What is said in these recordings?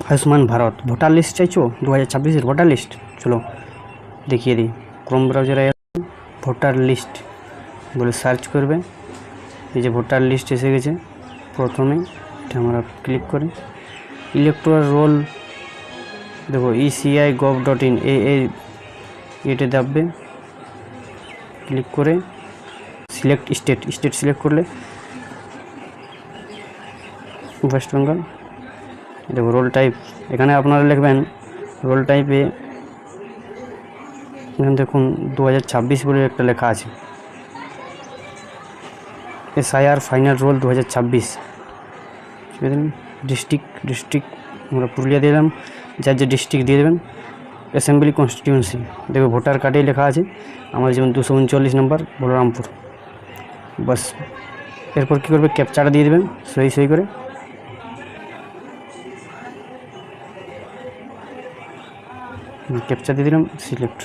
Ayushman Bharat voter list चाइछो 2026 voter list. चलो देखिए दी क्रोम ब्राउजारे भोटार लिस्ट बोले सार्च करबे এই যে ভোটার লিস্ট এসে গেছে। প্রথমে এটা আমরা ক্লিক করি ইলেকটোরাল রোল দেখো eci.gov.in এটা দাববে ক্লিক করে সিলেক্ট স্টেট সিলেক্ট করলে ওয়েস্ট বেঙ্গল। দেখো রোল টাইপ এখানে আপনারা লিখবেন রোল টাইপে এখানে দেখুন 2026 বলে একটা লেখা আছে এসআইআর ফাইনাল রোল 2026। ডিস্ট্রিক্ট আমরা পুরুলিয়া দিলাম, যার যে ডিস্ট্রিক্ট দিয়ে দেবেন। অ্যাসেম্বলি কনস্টিটিউয়েন্সি দেখো ভোটার কার্ডেই লেখা আছে আমার যেমন 239 নম্বর বলরামপুর। বাস এরপর কী করবে ক্যাপচাটা দিয়ে দেবেন সই করে। ক্যাপচা দিয়ে দিলাম সিলেক্ট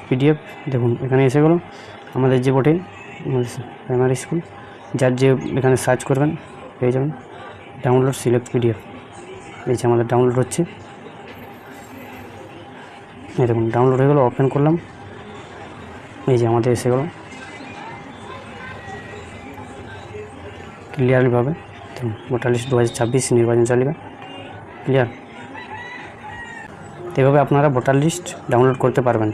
পিডিএফ। দেখুন এখানে এসে গেল আমাদের যে বোর্ডে প্রাইমারি স্কুল, যার যে এখানে সার্চ করবেন পেয়ে যাবেন ডাউনলোড সিলেক্ট পিডিএফ। এই যে আমাদের ডাউনলোড হচ্ছে, এই দেখুন ডাউনলোড হয়ে গেল। ওপেন করলাম, এই যে আমাদের এসে গেল ক্লিয়ারলিভাবে। দেখুন ভোটার লিস্ট 2026 নির্বাচন তালিকা ক্লিয়ার। এভাবে আপনারা ভোটার লিস্ট ডাউনলোড করতে পারবেন।